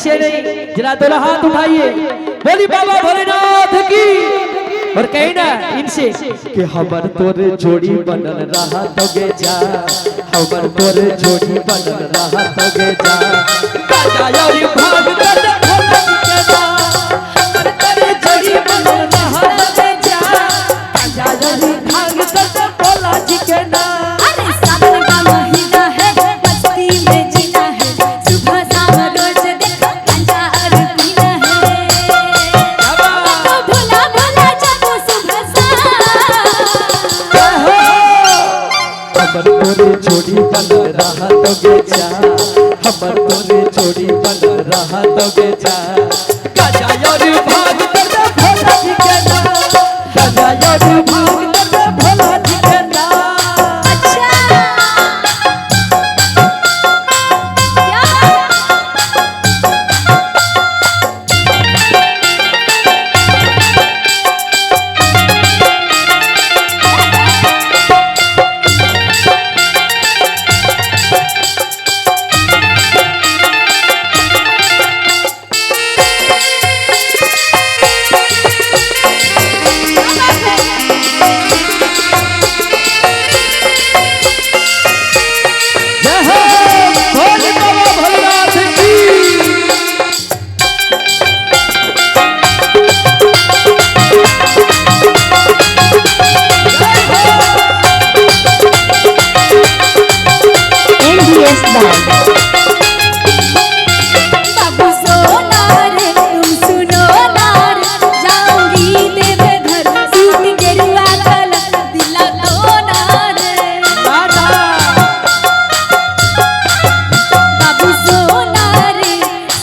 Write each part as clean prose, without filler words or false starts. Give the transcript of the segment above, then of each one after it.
ऐसे नहीं, जरा दोनों हाथ उठाइए, बोली बाबा भोलेनाथ की। और कहीं ना इनसे कि हमर तोरे जोड़ी बनल रहा तोगे जा, हमर तोरे जोड़ी बनल रहा तोगे जा, गाजा यारी भाग कर भोला के जा, हमर तोरे जोड़ी बनल रहा तोगे जा, गाजा यारी भाग कर भोला जी के ना। अरे सावन का महीना है, बस्ती में जीना है, सुबह शाम रोज देखो गांजा और पीना है, तो भोला भोला जपो सुबह शाम। हमर तोरे जोड़ी बनल रहा तोगे जा, हमर तोरे जोड़ी बनल रहा तोगे जा, गाजा यारी भाग कर भोला जी के ना, गाजा यारी भाग कर भोला जी के ना। बाबू सोना रे तुम सुनो ना रे, जाऊंगी तेरे घर सूट गेरुआ कलर दिला दो ना रे। बाबू सोना रे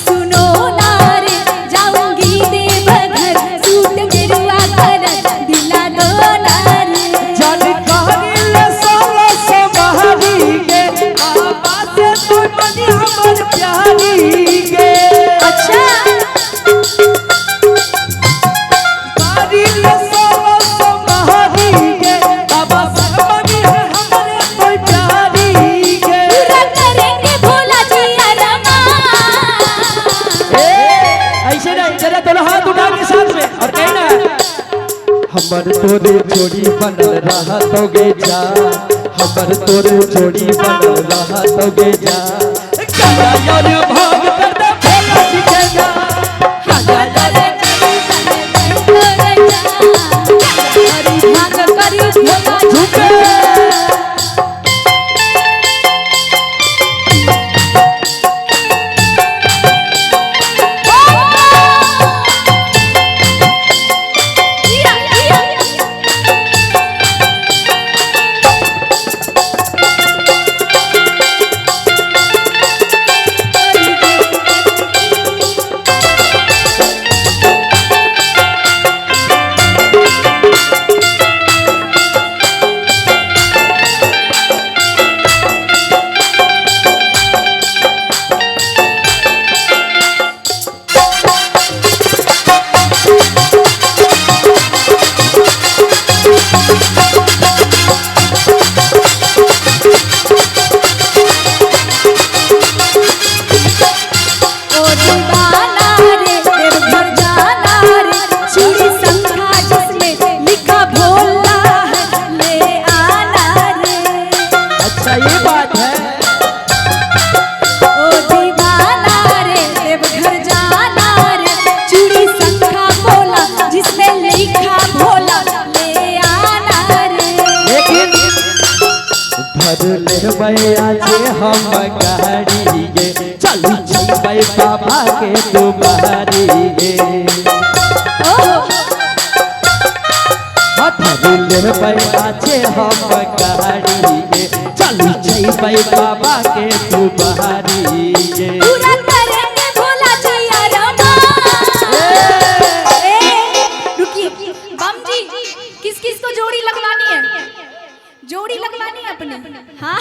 सुनो ना रे, जाऊंगी तेरे घर सूट गेरुआ कलर दिला दो ना रे। जानकारी ले सोला समारी गे, आवाज़ तू बनी हमर प्यारी गे। अच्छा कारी ले सोला समारी गे, आवाज़ बनी है हमरे कोई प्यारी गे। पूरा करेंगे भोला जी अरमान। ऐसे नहीं, जरा दोनों हाथ उठा के साथ में और कहना, हमर तोरे जोड़ी बनल रहा तोगे जा, हमर तोरे जोड़ी बनल रहा तोगे जा, गाजा यार भाग कर दे भोला जी के जा, गाजा यार झुके। आज हम गाड़ी गे, चलू जइबै बाबा के तुम्हारी गे, लेबै आज हम गाड़ी गे, चलू जइबै बाबा के तुम्हारी गे। पूरा करेंगे भोला जी अरमान। रुकिए बम जी, किस किस को जोड़ी लगवानी है? जोड़ी लगवानी है अपने। हाँ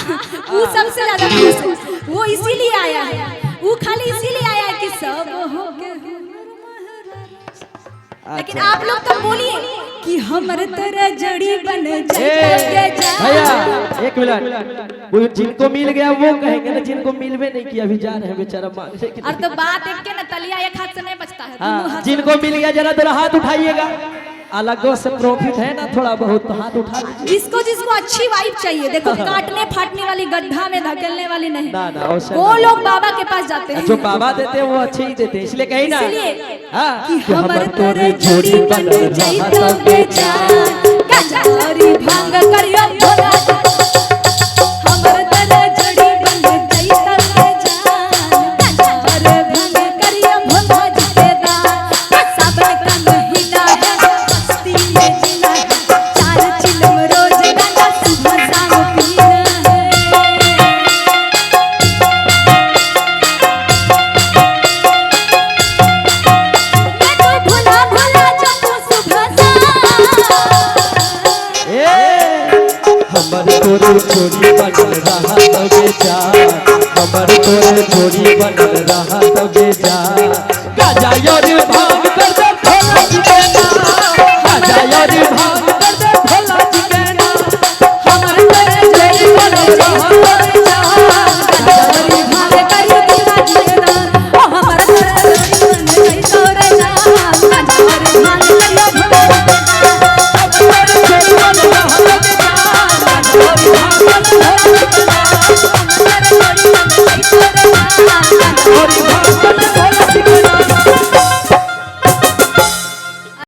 वो सबसे ज्यादा खुश है, वो इसीलिए आया है, वो खाली इसीलिए आया है कि सब हो के लेकिन आप लोग तो बोलिए कि हमर तरह जड़ी बन जाए भैया एक मिनट, वो जिनको मिल गया वो कहेंगे ना, जिनको मिलवे नहीं किया अभी जा रहे हैं बेचारा मांगने के लिए। और तो बात एक के ना, तलिया एक हाथ से नहीं बचता है, दोनों हाँ, हाथ से जिनको मिल गया जरा जरा हाथ उठाइएगा, अलगों से प्रॉफिट है ना थोड़ा बहुत, तो हाथ उठा लीजिए। जिसको जिसको अच्छी वाइफ चाहिए, देखो काटने फाटने वाली, गड्ढा में धकेलने वाली नहीं, ना ना वो लोग बाबा के पास जाते हैं। जो बाबा देते हैं वो अच्छे ही देते हैं, इसलिए कहीं ना इसलिए हाँ, कि हमर तोरे जोड़ी बन जाई तो बेजान, गांजा और भांग करियो भोला, हमर तोरे जोड़ी बन जाई तो बेजान, गांजा और भांग करियो भोला जी के दान। सावन का महीना है, मस्ती में जीना है, 4 चिलम रोज गांजा सुबह शाम पीना है। भोला भोला जातो सुबह हमर तोरे जोड़ी बनल रहा तबे जा, हमर तोरे जोड़ी बनल रहा तबे जा, गाजा और भांग कर दे भोला जी के नाम, गाजा और भांग कर दे भोला जी के नाम, हमर तोरे जोड़ी बनल रहा